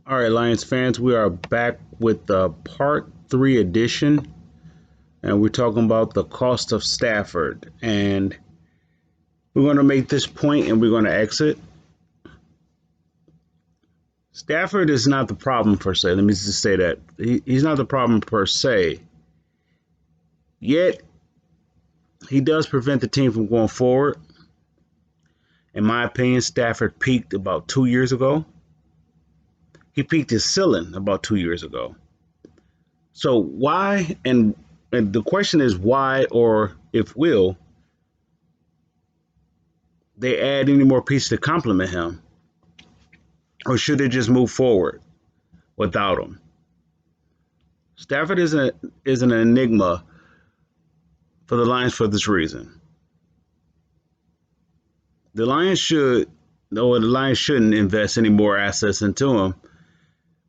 All right, Lions fans, we are back with the part 3 edition, and we're talking about the cost of Stafford. And we're going to make this point and we're going to exit. Stafford is not the problem per se. Let me just say that. He's not the problem per se. Yet, he does prevent the team from going forward. In my opinion, Stafford peaked about 2 years ago. He peaked his ceiling about 2 years ago. So why, and the question is why, or if will, they add any more pieces to complement him? Or should they just move forward without him? Stafford is an enigma for the Lions for this reason. The Lions shouldn't invest any more assets into him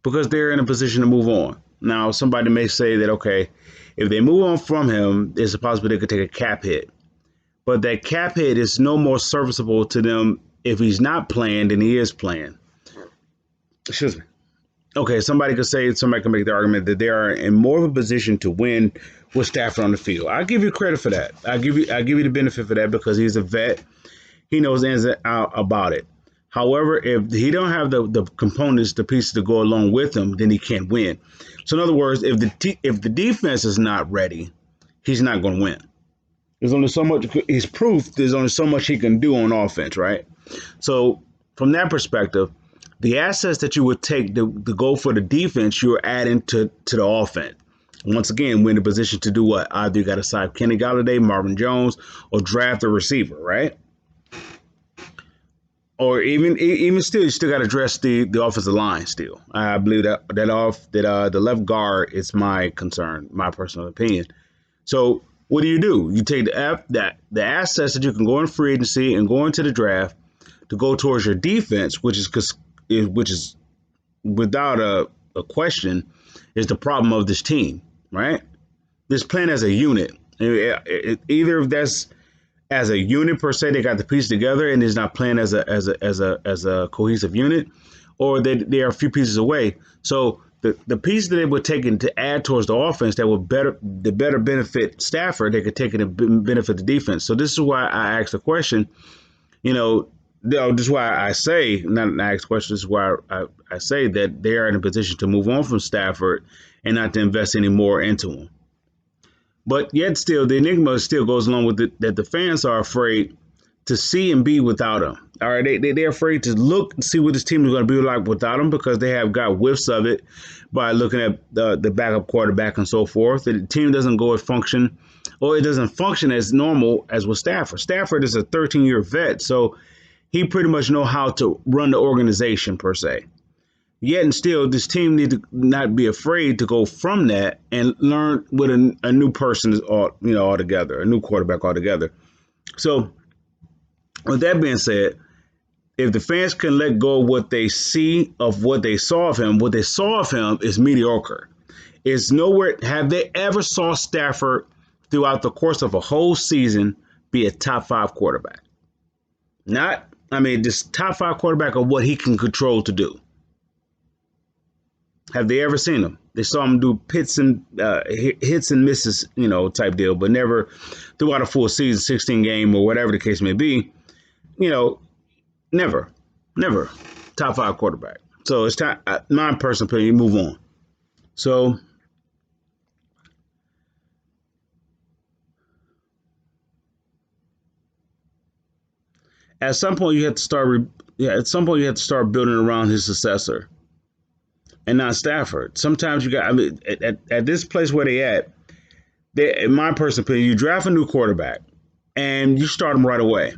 because they're in a position to move on. Now, somebody may say that, okay, if they move on from him, there's a possibility they could take a cap hit. But that cap hit is no more serviceable to them if he's not playing than he is playing. Excuse me. Okay, somebody can make the argument that they are in more of a position to win with Stafford on the field. I'll give you credit for that. I'll give you the benefit for that because he's a vet. He knows ins and out about it. However, if he don't have the components, the pieces to go along with him, then he can't win. So in other words, if the defense is not ready, he's not going to win. There's only so much. He's proof there's only so much he can do on offense, right? So from that perspective, the assets that you would take to go for the defense, you're adding to the offense. Once again, we're in a position to do what? Either you got to sign Kenny Golladay, Marvin Jones, or draft a receiver, right? Or even still, you still got to address the offensive line. Still, I believe that the left guard is my concern, my personal opinion. So what do? You take the assets that you can go in free agency and go into the draft to go towards your defense, which is without a question is the problem of this team, right? This playing as a unit, either that's as a unit per se, they got the piece together and is not playing as a cohesive unit, or they are a few pieces away. So the piece that they would take in to add towards the offense that would better benefit Stafford, they could take it and benefit the defense. So this is why I asked the question. This is why I say, not ask questions, this is why I say that they are in a position to move on from Stafford and not to invest any more into him. But yet still, the enigma still goes along with it that the fans are afraid to see and be without him. All right, they're afraid to look and see what this team is going to be like without him because they have got whiffs of it by looking at the backup quarterback and so forth. The team doesn't go and function, or it doesn't function as normal as with Stafford. Stafford is a 13-year vet, so he pretty much know how to run the organization per se. Yet and still, this team needs to not be afraid to go from that and learn with a new person altogether, a new quarterback altogether. So, with that being said, if the fans can let go of what they see of what they saw of him, what they saw of him is mediocre. It's nowhere. Have they ever saw Stafford throughout the course of a whole season be a top 5 quarterback? Just top 5 quarterback of what he can control to do. Have they ever seen him? They saw him do hits and misses, type deal, but never throughout a full season, 16 game or whatever the case may be. Never top 5 quarterback. So it's time, my personal opinion, move on. So at some point you have to start building around his successor. And not Stafford. Sometimes you got, at this place where in my personal opinion, you draft a new quarterback and you start him right away.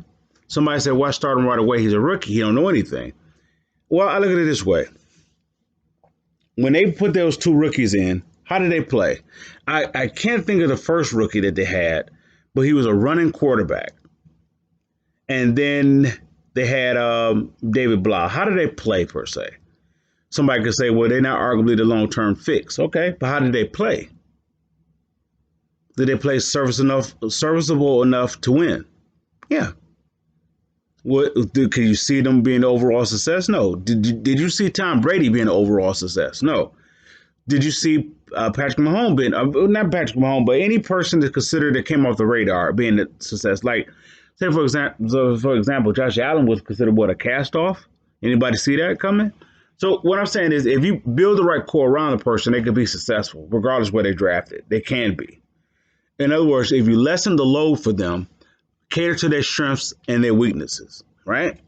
Somebody said, why start him right away? He's a rookie. He don't know anything. Well, I look at it this way. When they put those 2 rookies in, how did they play? I can't think of the first rookie that they had, but he was a running quarterback. And then they had David Blah. How did they play per se? Somebody could say, well, they're not arguably the long-term fix. Okay, but how did they play? Did they play serviceable enough to win? Yeah. Can you see them being an overall success? No. Did you see Tom Brady being an overall success? No. Did you see Patrick Mahomes being not Patrick Mahomes, but any person that's considered that came off the radar being a success? Like, say for example, Josh Allen was considered what, a cast off? Anybody see that coming? So what I'm saying is, if you build the right core around the person, they could be successful, regardless where they drafted. They can be. In other words, if you lessen the load for them, cater to their strengths and their weaknesses, right?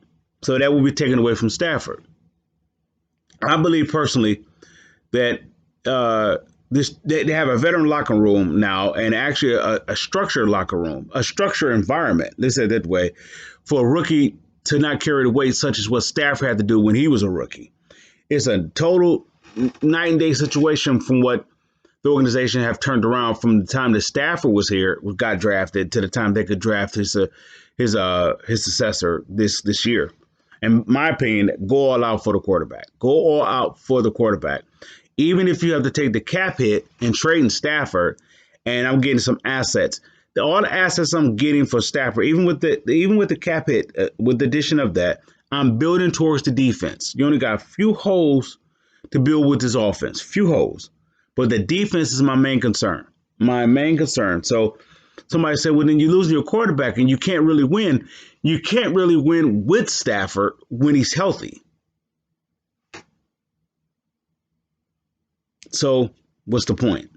So that will be taken away from Stafford. I believe personally that they have a veteran locker room now, and actually a structured locker room, a structured environment. Let's say it that way, for a rookie to not carry the weight such as what Stafford had to do when he was a rookie. It's a total night and day situation from what the organization have turned around from the time that Stafford was here, got drafted, to the time they could draft his successor this year. In my opinion, go all out for the quarterback. Go all out for the quarterback. Even if you have to take the cap hit and trade in Stafford, and I'm getting some assets. All the assets I'm getting for Stafford, even with the cap hit, with the addition of that, I'm building towards the defense. You only got a few holes to build with this offense, few holes. But the defense is my main concern. My main concern. So somebody said, well, then you're losing your quarterback and you can't really win. You can't really win with Stafford when he's healthy. So what's the point?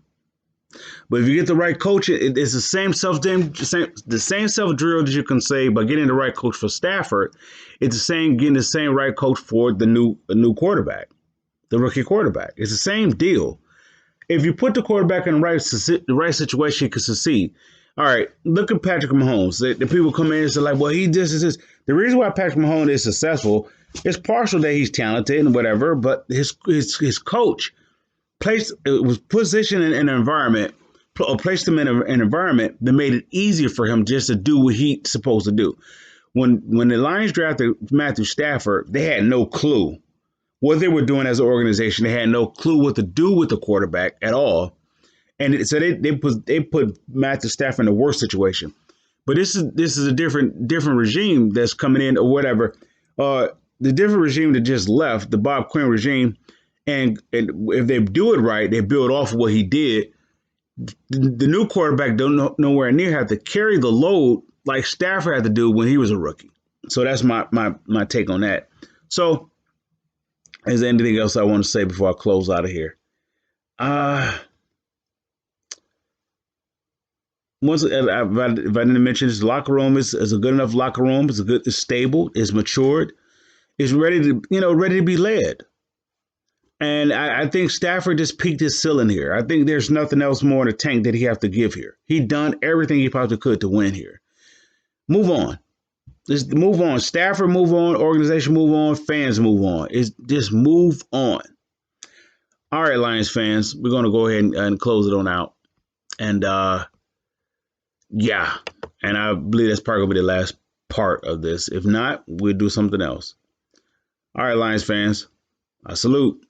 But if you get the right coach, it's the same self drill that you can say by getting the right coach for Stafford. It's the same getting the same right coach for the new quarterback, the rookie quarterback. It's the same deal. If you put the quarterback in the right situation, he can succeed. All right, look at Patrick Mahomes. The people come in and say, like, well, he this is this. The reason why Patrick Mahomes is successful is partial that he's talented and whatever, but his coach was positioned in an environment, or placed him in an environment that made it easier for him just to do what he's supposed to do. When the Lions drafted Matthew Stafford, they had no clue what they were doing as an organization. They had no clue what to do with the quarterback at all. And so they put Matthew Stafford in a worse situation. But this is a different regime that's coming in or whatever. The different regime that just left, the Bob Quinn regime, and if they do it right, they build off of what he did. The new quarterback don't nowhere near have to carry the load like Stafford had to do when he was a rookie. So that's my take on that. So, is there anything else I want to say before I close out of here? If I didn't mention, this locker room is a good enough locker room. It's stable. It's matured. It's ready to be led. And I think Stafford just peaked his ceiling here. I think there's nothing else more in the tank that he have to give here. He done everything he possibly could to win here. Move on. Just move on. Stafford, move on. Organization, move on. Fans, move on. Just move on. All right, Lions fans, we're going to go ahead and close it on out. And yeah, and I believe that's probably going to be the last part of this. If not, we'll do something else. All right, Lions fans, I salute.